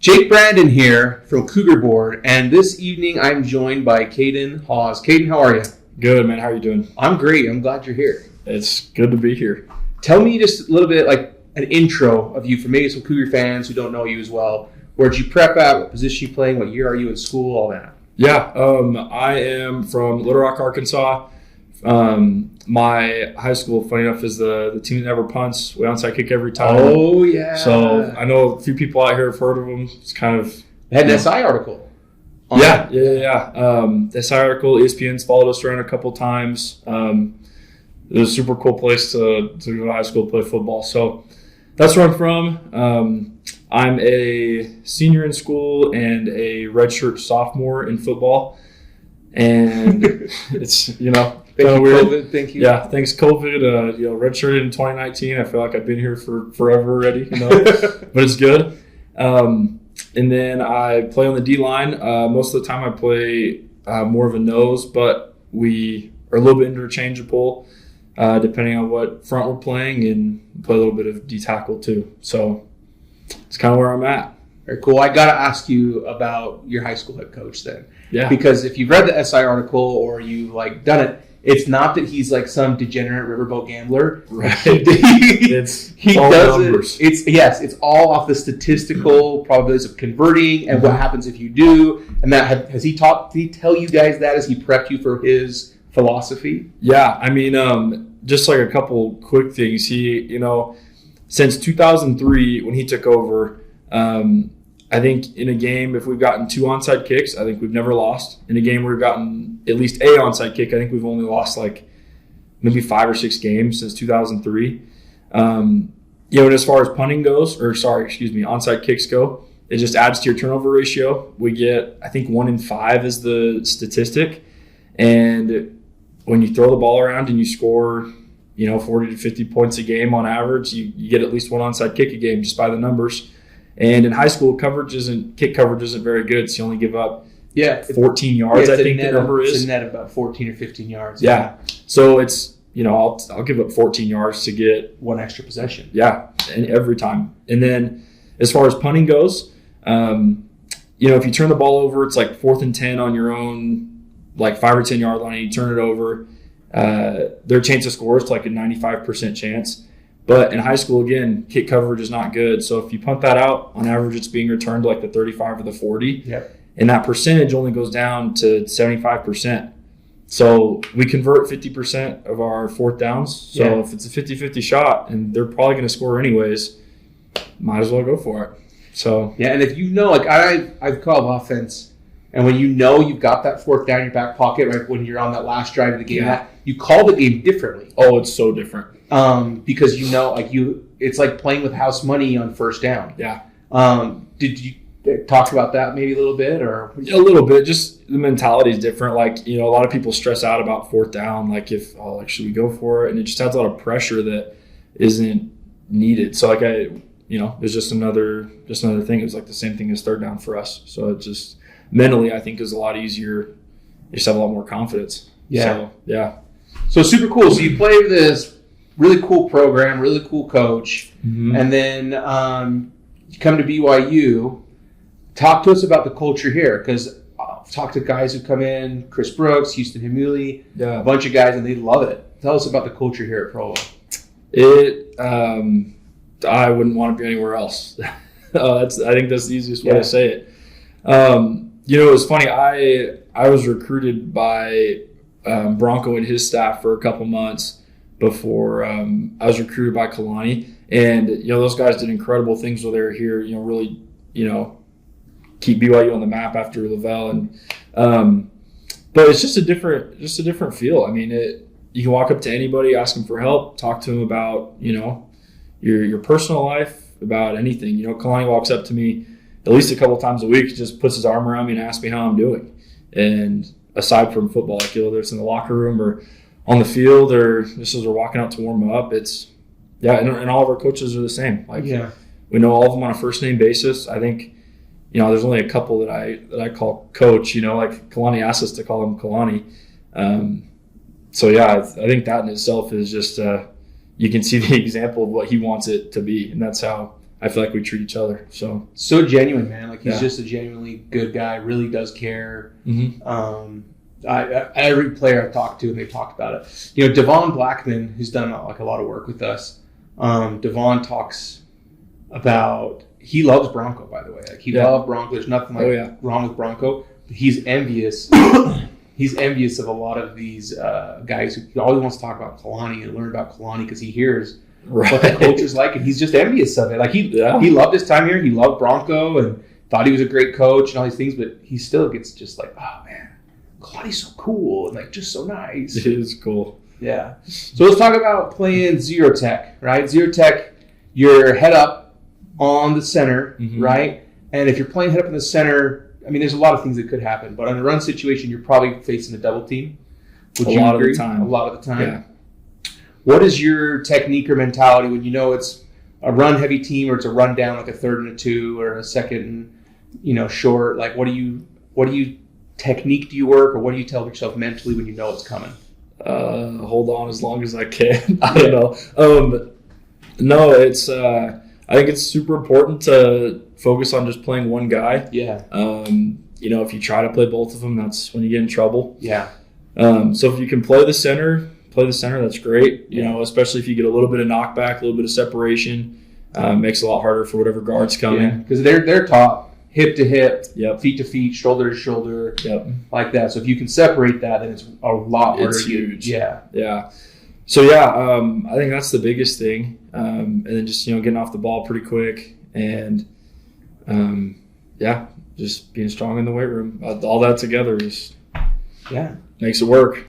Jake Brandon here from Cougar Board, and this evening I'm joined by Caden Haws. Caden, how are you? Good, man. How are you doing? I'm great. I'm glad you're here. It's good to be here. Tell me just a little bit, like an intro of you for maybe some Cougar fans who don't know you as well. Where'd you prep at? What position you playing? What year are you in school? All that. Yeah, I am from Little Rock, Arkansas. My high school, funny enough, is the team that never punts. We onside kick every time. Oh, yeah. So I know a few people out here have heard of them. It's kind of... They had an SI article. Yeah. The SI article, ESPN's followed us around a couple times. It was a super cool place to go to high school to play football. So that's where I'm from. I'm a senior in school and a redshirt sophomore in football. And it's, Thank you, weird. COVID. Thank you. Yeah, thanks COVID. Redshirted in 2019. I feel like I've been here for forever already, but it's good. And then I play on the D line. Most of the time I play more of a nose, but we are a little bit interchangeable depending on what front we're playing, and play a little bit of D tackle too. So it's kind of where I'm at. Very cool. I got to ask you about your high school head coach then. Yeah. Because if you've read the SI article or you've done it, it's not that he's like some degenerate riverboat gambler. Right. he all does numbers. It's all off the statistical probabilities of converting and what happens if you do. And that did he tell you guys that as he prepped you for his philosophy? Yeah, I mean, just like a couple quick things. He, since 2003 when he took over, I think in a game, if we've gotten 2 onside kicks, I think we've never lost. In a game where we've gotten at least a onside kick, I think we've only lost maybe 5 or 6 games since 2003. And as far as onside kicks go, it just adds to your turnover ratio. We get, I think 1 in 5 is the statistic. And when you throw the ball around and you score, 40 to 50 points a game on average, you get at least 1 onside kick a game just by the numbers. And in high school, kick coverage isn't very good. So you only give up 14 yards, I think the number is. It's a net of about 14 or 15 yards. Yeah. So it's, I'll give up 14 yards to get 1 extra possession. Yeah, and every time. And then as far as punting goes, if you turn the ball over, it's like 4th and 10 on your own, 5 or 10 yard line, and you turn it over, their chance to score is like a 95% chance. But in high school, again, kick coverage is not good. So if you punt that out, on average, it's being returned to the 35 or the 40. Yep. And that percentage only goes down to 75%. So we convert 50% of our 4th downs. So if it's a 50-50 shot and they're probably going to score anyways, might as well go for it. So yeah, and if I've called offense, and when you've got that 4th down in your back pocket, right when you're on that last drive of the game, you call the game differently. Oh, it's so different. Because it's like playing with house money on 1st down. Yeah. Did you talk about that maybe a little bit, or a little bit? Just the mentality is different. A lot of people stress out about 4th down. Should we go for it? And it just adds a lot of pressure that isn't needed. So it's just another thing. It was the same thing as 3rd down for us. So it just mentally, I think, is a lot easier. You just have a lot more confidence. Yeah. So, yeah. So super cool. So you play with this really cool program, really cool coach, and then you come to BYU. Talk to us about the culture here, because I've talked to guys who come in, Chris Brooks, Houston Humuli, a bunch of guys, and they love it. Tell us about the culture here at Provo. I wouldn't want to be anywhere else. I think that's the easiest way to say it. It was funny. I was recruited by Bronco and his staff for a couple months before I was recruited by Kalani. And, those guys did incredible things while they were here, really, keep BYU on the map after Lavelle. And but it's just a different feel. I mean, you can walk up to anybody, ask them for help, talk to them about, your personal life, about anything. Kalani walks up to me at least a couple times a week, just puts his arm around me and asks me how I'm doing. And aside from football, whether it's in the locker room or on the field or just as we're walking out to warm up, and all of our coaches are the same. We know all of them on a first name basis. I think, there's only a couple that I call coach, Kalani asked us to call him Kalani. I think that in itself is just, you can see the example of what he wants it to be. And that's how I feel like we treat each other. So genuine, man. Like he's just a genuinely good guy. Really does care. Every player I've talked to, and they've talked about it. You know, Devon Blackman, who's done like a lot of work with us. Devon talks about, he loves Bronco, by the way. Like he loves Bronco. There's nothing wrong with Bronco. But he's envious. He's envious of a lot of these guys who always wants to talk about Kalani and learn about Kalani because he hears what the culture's like, and he's just envious of it. Like he loved his time here. He loved Bronco and thought he was a great coach and all these things, but he still gets just like, oh man, Kalani's so cool and like just so nice. It is cool. Yeah. So let's talk about playing zero tech, right? Zero tech, you're head up on the center, right? And if you're playing head up in the center, I mean, there's a lot of things that could happen, but on a run situation, you're probably facing a double team. Would you agree? A lot of the time. Yeah. What is your technique or mentality when you know it's a run heavy team or it's a run down like a 3rd and a 2 or a 2nd and short? Like what technique do you work, or what do you tell yourself mentally when you know it's coming? Hold on as long as I can. I don't know. No, it's I think it's super important to focus on just playing one guy. Yeah. If you try to play both of them, that's when you get in trouble. Yeah. So if you can play the center, that's great. You know, especially if you get a little bit of knockback, a little bit of separation, makes it a lot harder for whatever guard's coming. Because they're taught hip to hip, feet to feet, shoulder to shoulder, like that. So if you can separate that, then it's a lot harder. It's huge. Yeah. So I think that's the biggest thing. And then just getting off the ball pretty quick and just being strong in the weight room. All that together makes it work.